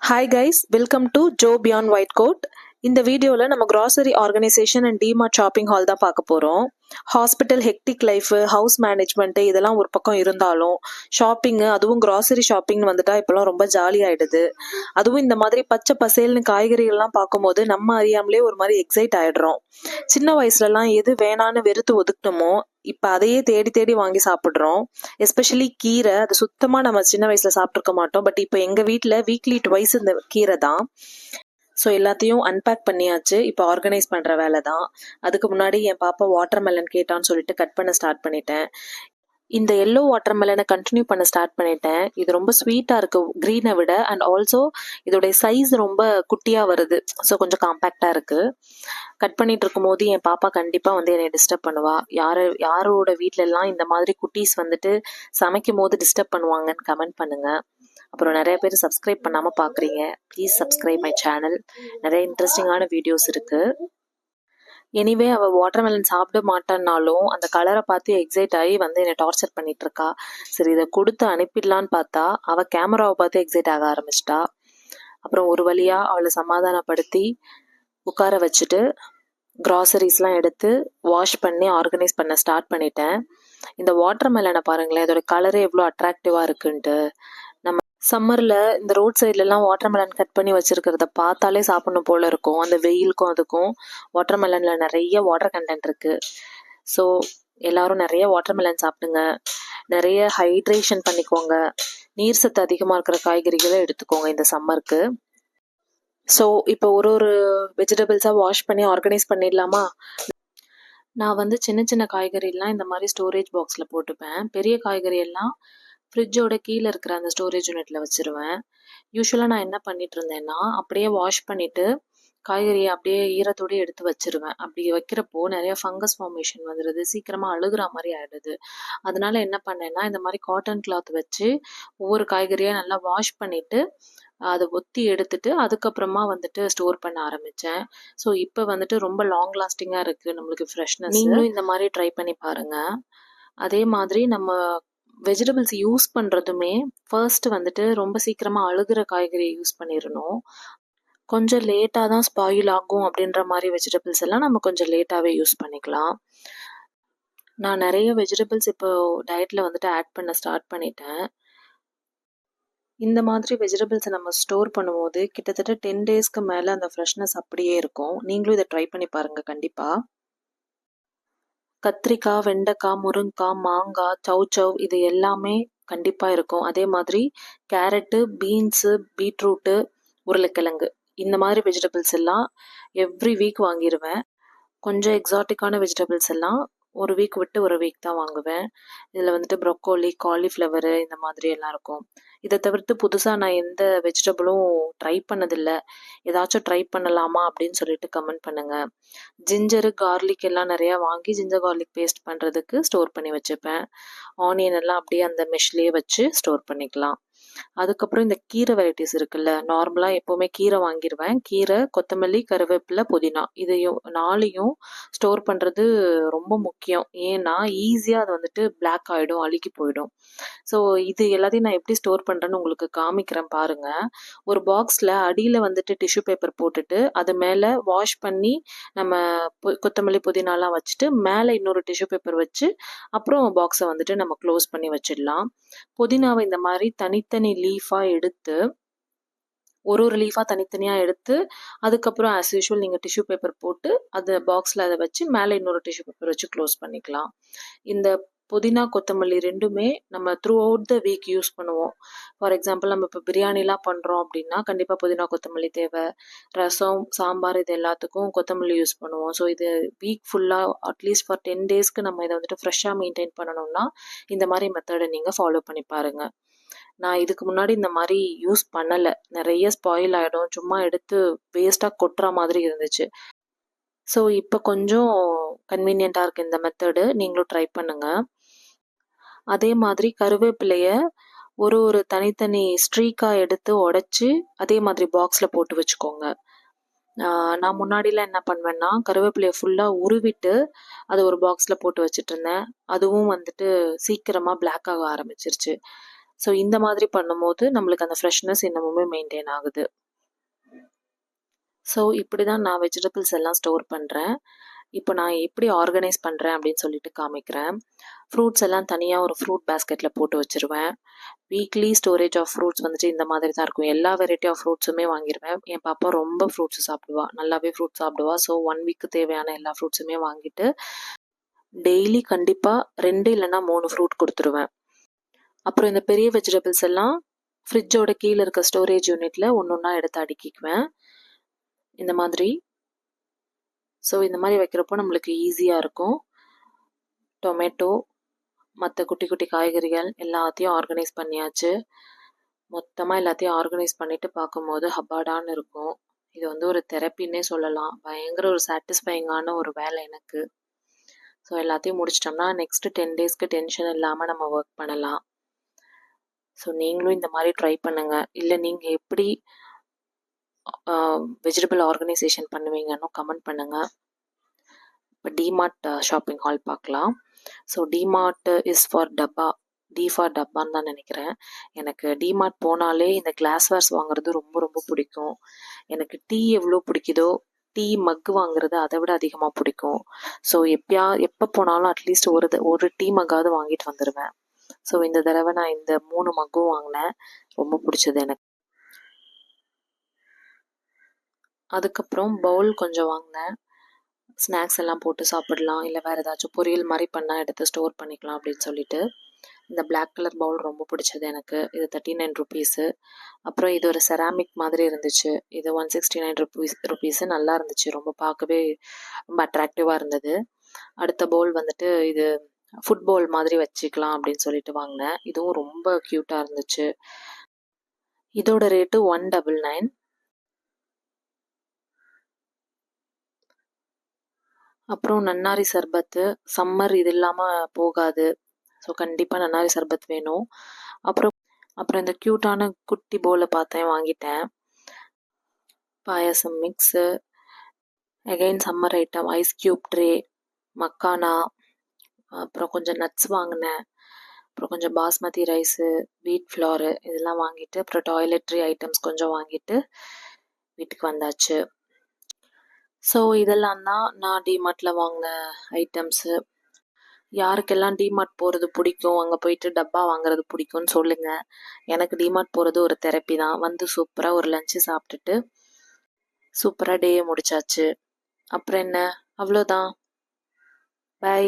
Hi guys, welcome to Joe Beyond White Coat. இந்த வீடியோவில் நம்ம grocery organization and DMart shopping haul தான் பார்க்க போகிறோம். Hospital hectic life, house management இதெல்லாம் ஒரு பக்கம் இருந்தாலும் ஷாப்பிங்கு, அதுவும் grocery ஷாப்பிங்னு வந்துட்டா இப்போலாம் ரொம்ப ஜாலி ஆகிடுது. அதுவும் இந்த மாதிரி பச்சை பசேல்னு காய்கறிகள்லாம் பார்க்கும்போது நம்ம அறியாமலே ஒரு மாதிரி எக்ஸைட் ஆகிடுறோம். சின்ன வயசுலலாம் எது வேணான்னு வெறுத்து ஒதுக்கணுமோ இப்போ அதையே தேடி தேடி வாங்கி சாப்பிட்றோம். எஸ்பெஷலி கீரை, அது சுத்தமாக நம்ம சின்ன வயசில் சாப்பிட்ருக்க மாட்டோம். பட் இப்போ எங்கள் வீட்டில் வீக்லி ட்வைஸ் இந்த கீரை தான். ஸோ எல்லாத்தையும் அன்பேக் பண்ணியாச்சு. இப்போ ஆர்கனைஸ் பண்ணுற வேலை தான். அதுக்கு முன்னாடி என் பாப்பா வாட்டர்மெலன் கேட்டான்னு சொல்லிட்டு கட் பண்ண ஸ்டார்ட் பண்ணிட்டேன். இந்த எல்லோ வாட்டர்மெலனை கண்டினியூ பண்ண ஸ்டார்ட் பண்ணிட்டேன். இது ரொம்ப ஸ்வீட்டாக இருக்குது க்ரீனை விட. அண்ட் ஆல்சோ இதோடைய சைஸ் ரொம்ப குட்டியாக வருது. ஸோ கொஞ்சம் காம்பேக்டாக இருக்குது. கட் பண்ணிட்டு இருக்கும்போது என் பாப்பா கண்டிப்பாக வந்து என்னை டிஸ்டர்ப் பண்ணுவா. யாரோட வீட்டிலலாம் இந்த மாதிரி குட்டீஸ் வந்துட்டு சமைக்கும் போது டிஸ்டர்ப் பண்ணுவாங்கன்னு கமெண்ட் பண்ணுங்கள். அப்புறம் நிறைய பேர் சப்ஸ்கிரைப் பண்ணாமல் பார்க்குறீங்க. Please subscribe my channel. நிறைய இன்ட்ரெஸ்டிங்கான வீடியோஸ் இருக்குது. எனிவே அவள் வாட்டர்மெலன் சாப்பிட மாட்டான்னாலும் அந்த கலரை பார்த்து எக்ஸைட் ஆகி வந்து என்னை டார்ச்சர் பண்ணிட்டு இருக்கா. சரி, இதை கொடுத்து அனுப்பிடலான்னு பார்த்தா அவள் கேமராவை பார்த்து எக்ஸைட் ஆக ஆரம்பிச்சிட்டா. அப்புறம் ஒரு வழியாக அவளை சமாதானப்படுத்தி உட்கார வச்சுட்டு க்ராசரிஸ்லாம் எடுத்து வாஷ் பண்ணி ஆர்கனைஸ் பண்ண ஸ்டார்ட் பண்ணிட்டேன். இந்த வாட்டர்மெலனை பாருங்களேன், இதோட கலரே எவ்வளோ அட்ராக்டிவாக இருக்குன்ட்டு. நம்ம சம்மரில் இந்த ரோட் சைட்லலாம் வாட்டர்மெலன் கட் பண்ணி வச்சுருக்கிறத பார்த்தாலே சாப்பிடணும் போல் இருக்கும். அந்த வெயிலுக்கும் அதுக்கும் வாட்டர்மெலனில் நிறைய வாட்டர் கண்டென்ட் இருக்குது. ஸோ எல்லோரும் நிறைய வாட்டர்மெலன் சாப்பிடுங்க. நிறைய ஹைட்ரேஷன் பண்ணிக்கோங்க. நீர் சத்து அதிகமாக இருக்கிற காய்கறிகளை எடுத்துக்கோங்க இந்த சம்மருக்கு. ஸோ இப்போ ஒரு வெஜிடபிள்ஸாக வாஷ் பண்ணி ஆர்கனைஸ் பண்ணிடலாமா? நான் வந்து சின்ன சின்ன காய்கறிலாம் இந்த மாதிரி ஸ்டோரேஜ் பாக்ஸில் போட்டுப்பேன். பெரிய காய்கறி எல்லாம் ஃப்ரிட்ஜோட கீழே இருக்கிற அந்த ஸ்டோரேஜ் யூனிட்டில் வச்சுருவேன். யூஸ்வலாக நான் என்ன பண்ணிட்டு இருந்தேன்னா, அப்படியே வாஷ் பண்ணிவிட்டு காய்கறியை அப்படியே ஈரத்தோடு எடுத்து வச்சிருவேன். அப்படி வைக்கிறப்போ நிறைய ஃபங்கஸ் ஃபார்மேஷன் வந்துடுது, சீக்கிரமாக அழுகிற மாதிரி ஆகிடுது. அதனால என்ன பண்ணேன்னா, இந்த மாதிரி காட்டன் கிளாத் வச்சு ஒவ்வொரு காய்கறியாக நல்லா வாஷ் பண்ணிவிட்டு அதை ஒத்தி எடுத்துட்டு அதுக்கப்புறமா வந்துட்டு ஸ்டோர் பண்ண ஆரம்பித்தேன். ஸோ இப்போ வந்துட்டு ரொம்ப லாங் லாஸ்டிங்காக இருக்குது நம்மளுக்கு ஃப்ரெஷ்னஸ். நீங்களும் இந்த மாதிரி ட்ரை பண்ணி பாருங்கள். அதே மாதிரி நம்ம வெஜிடபிள்ஸ் யூஸ் பண்ணுறதுமே ஃபர்ஸ்ட் வந்துட்டு ரொம்ப சீக்கிரமாக அழுகிற காய்கறியை யூஸ் பண்ணிடணும். கொஞ்சம் லேட்டாக தான் ஸ்பாயில் ஆகும் அப்படின்ற மாதிரி வெஜிடபிள்ஸ் எல்லாம் நம்ம கொஞ்சம் லேட்டாகவே யூஸ் பண்ணிக்கலாம். நான் நிறைய வெஜிடபிள்ஸ் இப்போ டயட்டில் வந்துட்டு ஆட் பண்ண ஸ்டார்ட் பண்ணிட்டேன். இந்த மாதிரி வெஜிடபிள்ஸை நம்ம ஸ்டோர் பண்ணும்போது கிட்டத்தட்ட 10 டேஸ்க்கு மேலே அந்த ஃப்ரெஷ்னஸ் அப்படியே இருக்கும். நீங்களும் இதை ட்ரை பண்ணி பாருங்கள் கண்டிப்பாக. கத்திரிக்காய், வெண்டைக்காய், முருங்கைக்காய், மாங்காய், சௌச்சவ் இது எல்லாமே கண்டிப்பாக இருக்கும். அதே மாதிரி கேரட்டு, பீன்ஸு, பீட்ரூட்டு, உருளைக்கிழங்கு இந்த மாதிரி வெஜிடபிள்ஸ் எல்லாம் எவ்ரி வீக் வாங்கிடுவேன். கொஞ்சம் எக்ஸாட்டிக்கான வெஜிடபிள்ஸ் எல்லாம் ஒரு வீக் விட்டு ஒரு வீக் தான் வாங்குவேன். இதில் வந்துட்டு ப்ரொக்கோலி, காலிஃப்ளவரு இந்த மாதிரி எல்லாம் இருக்கும். இதை தவிர்த்து புதுசாக நான் எந்த வெஜிடபிளும் ட்ரை பண்ணதில்லை. ஏதாச்சும் ட்ரை பண்ணலாமா அப்படின்னு சொல்லிட்டு கமெண்ட் பண்ணுங்கள். ஜிஞ்சரு, கார்லிக் எல்லாம் நிறையா வாங்கி ஜிஞ்சர் கார்லிக் பேஸ்ட் பண்ணுறதுக்கு ஸ்டோர் பண்ணி வச்சுப்பேன். ஆனியன் எல்லாம் அப்படியே அந்த மெஷ்லேயே வச்சு ஸ்டோர் பண்ணிக்கலாம். அதுக்கப்புறம் இந்த கீரை வெரைட்டிஸ் இருக்குல்ல, நார்மலாக எப்போவுமே கீரை வாங்கிடுவேன். கீரை, கொத்தமல்லி, கருவேப்பிலை, புதினா இதையும் 4யும் ஸ்டோர் பண்ணுறது ரொம்ப முக்கியம். ஏன்னா ஈஸியாக அது வந்துட்டு பிளாக் ஆகிடும், அழுகி போயிடும். ஸோ இது எல்லாத்தையும் நான் எப்படி ஸ்டோர் பண்ணுறேன்னு உங்களுக்கு காமிக்கிறேன் பாருங்கள். ஒரு பாக்ஸில் அடியில் வந்துட்டு டிஷ்யூ பேப்பர் போட்டுட்டு அது மேலே வாஷ் பண்ணி நம்ம கொத்தமல்லி, புதினாலாம் வச்சுட்டு மேலே இன்னொரு டிஷ்யூ பேப்பர் வச்சு அப்புறம் பாக்ஸை வந்துட்டு நம்ம க்ளோஸ் பண்ணி வச்சிடலாம். புதினாவை இந்த மாதிரி தனித்தனி லீஃபாக எடுத்து ஒரு லீஃபாக தனித்தனியாக எடுத்து அதுக்கப்புறம் ஆஸ் யூஷுவல் நீங்கள் டிஷ்யூ பேப்பர் போட்டு அது பாக்ஸில் அதை வச்சு மேலே இன்னொரு டிஷ்யூ பேப்பர் வச்சு க்ளோஸ் பண்ணிக்கலாம். இந்த புதினா, கொத்தமல்லி ரெண்டுமே நம்ம through out the week use பண்ணுவோம். ஃபார் எக்ஸாம்பிள் நம்ம இப்போ பிரியாணிலாம் பண்ணுறோம் அப்படின்னா கண்டிப்பாக புதினா, கொத்தமல்லி தேவை. ரசம், சாம்பார் இது எல்லாத்துக்கும் கொத்தமல்லி யூஸ் பண்ணுவோம். ஸோ இது வீக் ஃபுல்லாக அட்லீஸ்ட் ஃபார் 10 டேஸ்க்கு நம்ம இதை வந்துட்டு ஃப்ரெஷ்ஷாக மெயின்டைன் பண்ணணும்னா இந்த மாதிரி மெத்தடை நீங்கள் ஃபாலோ பண்ணி பாருங்கள். நான் இதுக்கு முன்னாடி இந்த மாதிரி யூஸ் பண்ணலை. நிறைய ஸ்பாயில் ஆகிடும், சும்மா எடுத்து வேஸ்ட்டாக கொட்டுற மாதிரி இருந்துச்சு. ஸோ இப்போ கொஞ்சம் கன்வீனியண்ட்டாக இருக்குது இந்த மெத்தடு. நீங்களும் ட்ரை பண்ணுங்கள். அதே மாதிரி கருவேப்பிலையை ஒரு தனித்தனி ஸ்ட்ரீக்காக எடுத்து உடச்சி அதே மாதிரி பாக்ஸில் போட்டு வச்சுக்கோங்க. நான் முன்னாடிலாம் என்ன பண்ணுவேன்னா கருவேப்பிலையை ஃபுல்லாக உருவிட்டு அதை ஒரு பாக்ஸில் போட்டு வச்சுட்டு இருந்தேன். அதுவும் வந்துட்டு சீக்கிரமாக பிளாக் ஆக ஆரம்பிச்சிருச்சு. ஸோ இந்த மாதிரி பண்ணும்போது நம்மளுக்கு அந்த ஃப்ரெஷ்னஸ் இன்னமுமே மெயின்டைன் ஆகுது. ஸோ இப்படி தான் நான் வெஜிடபிள்ஸ் எல்லாம் ஸ்டோர் பண்ணுறேன். இப்போ நான் எப்படி ஆர்கனைஸ் பண்ணுறேன் அப்படின்னு சொல்லிட்டு காமிக்கிறேன். ஃப்ரூட்ஸ் எல்லாம் தனியாக ஒரு ஃப்ரூட் பேஸ்கெட்டில் போட்டு வச்சுருவேன். வீக்லி ஸ்டோரேஜ் ஆஃப் ஃப்ரூட்ஸ் வந்துட்டு இந்த மாதிரி தான் இருக்கும். எல்லா வெரைட்டி ஆஃப் ஃப்ரூட்ஸுமே வாங்கிடுவேன். என் பாப்பா ரொம்ப ஃப்ரூட்ஸ் சாப்பிடுவா, நல்லாவே ஃப்ரூட்ஸ் சாப்பிடுவா. ஸோ 1 வீக்கு தேவையான எல்லா ஃப்ரூட்ஸுமே வாங்கிட்டு டெய்லி கண்டிப்பாக 2 இல்லைன்னா 3 ஃப்ரூட் கொடுத்துருவேன். அப்புறம் இந்த பெரிய வெஜிடபிள்ஸ் எல்லாம் ஃப்ரிட்ஜோட கீழே இருக்க ஸ்டோரேஜ் யூனிட்ல ஒன்று எடுத்து அடுக்கிக்குவேன் இந்த மாதிரி. ஸோ இந்த மாதிரி வைக்கிறப்போ நம்மளுக்கு ஈஸியாக இருக்கும். டொமேட்டோ, மற்ற குட்டி குட்டி காய்கறிகள் எல்லாத்தையும் ஆர்கனைஸ் பண்ணியாச்சு. மொத்தமாக எல்லாத்தையும் ஆர்கனைஸ் பண்ணிட்டு பார்க்கும்போது ஹப்பாடான்னு இருக்கும். இது வந்து ஒரு தெரப்பின்னே சொல்லலாம். பயங்கர ஒரு சாட்டிஸ்ஃபைங்கான ஒரு வேலை எனக்கு. ஸோ எல்லாத்தையும் முடிச்சிட்டோம்னா நெக்ஸ்ட் 10 டேஸ்க்கு டென்ஷன் இல்லாமல் நம்ம ஒர்க் பண்ணலாம். ஸோ நீங்களும் இந்த மாதிரி ட்ரை பண்ணுங்க. இல்லை நீங்கள் எப்படி வெஜிடபிள் ஆர்கனைசேஷன் பண்ணுவீங்கன்னு கமெண்ட் பண்ணுங்க. இப்போ டிமார்ட் ஷாப்பிங் ஹால் பார்க்கலாம். ஸோ டிமார்ட் இஸ் ஃபார் டப்பா, டி ஃபார் டப்பான்னு தான் நினைக்கிறேன். எனக்கு டிமார்ட் போனாலே இந்த கிளாஸ்வேர்ஸ் வாங்குறது ரொம்ப ரொம்ப பிடிக்கும். எனக்கு டீ எவ்வளோ பிடிக்குதோ டீ மக்கு வாங்குறது அதை விட அதிகமாக பிடிக்கும். ஸோ எப்போ போனாலும் அட்லீஸ்ட் ஒரு டீ மக்காவது வாங்கிட்டு வந்துடுவேன். ஸோ இந்த தடவை நான் இந்த 3 மக்கும் வாங்கினேன். ரொம்ப பிடிச்சது எனக்கு. அதுக்கப்புறம் பவுல் கொஞ்சம் வாங்கினேன். ஸ்நாக்ஸ் எல்லாம் போட்டு சாப்பிடலாம், இல்லை வேறு ஏதாச்சும் பொரியல் மாதிரி பண்ணால் எடுத்து ஸ்டோர் பண்ணிக்கலாம் அப்படின்னு சொல்லிட்டு. இந்த பிளாக் கலர் பவுல் ரொம்ப பிடிச்சது எனக்கு. இது 39 ருபீஸு. அப்புறம் இது ஒரு செராமிக் மாதிரி இருந்துச்சு. இது 169 ருபீஸு. நல்லா இருந்துச்சு, ரொம்ப பார்க்கவே ரொம்ப அட்ராக்டிவாக இருந்தது. அடுத்த பவுல் வந்துட்டு இது ஃபுட்பால் மாதிரி வச்சுக்கலாம் அப்படின்னு சொல்லிட்டு வாங்கினேன். இதுவும் ரொம்ப க்யூட்டாக இருந்துச்சு. இதோட ரேட்டு 199. அப்புறம் நன்னாரி சர்பத்து, சம்மர் இது இல்லாமல் போகாது. ஸோ கண்டிப்பாக நன்னாரி சர்பத் வேணும். அப்புறம் இந்த க்யூட்டான குட்டி பவுலை பார்த்தேன், வாங்கிட்டேன். பாயாசம் mix, again summer item, ice cube tray, மக்கானா, அப்புறம் கொஞ்சம் நட்ஸ் வாங்கினேன். அப்புறம் கொஞ்சம் பாஸ்மதி ரைஸு, வீட் ஃப்ளாரு இதெல்லாம் வாங்கிட்டு, அப்புறம் டாய்லெட்ரி ஐட்டம்ஸ் கொஞ்சம் வாங்கிட்டு வீட்டுக்கு வந்தாச்சு. ஸோ இதெல்லாம் தான் நான் டிமார்ட்டில் வாங்கின ஐட்டம்ஸு. யாருக்கெல்லாம் டிமார்ட் போகிறது பிடிக்கும், அங்கே போயிட்டு டப்பா வாங்குறது பிடிக்கும்னு சொல்லுங்கள். எனக்கு டிமார்ட் போகிறது ஒரு தெரப்பி தான். வந்து சூப்பராக ஒரு லஞ்சு சாப்பிட்டுட்டு சூப்பராக டேயை முடிச்சாச்சு. அப்புறம் என்ன, அவ்வளோதான். பை.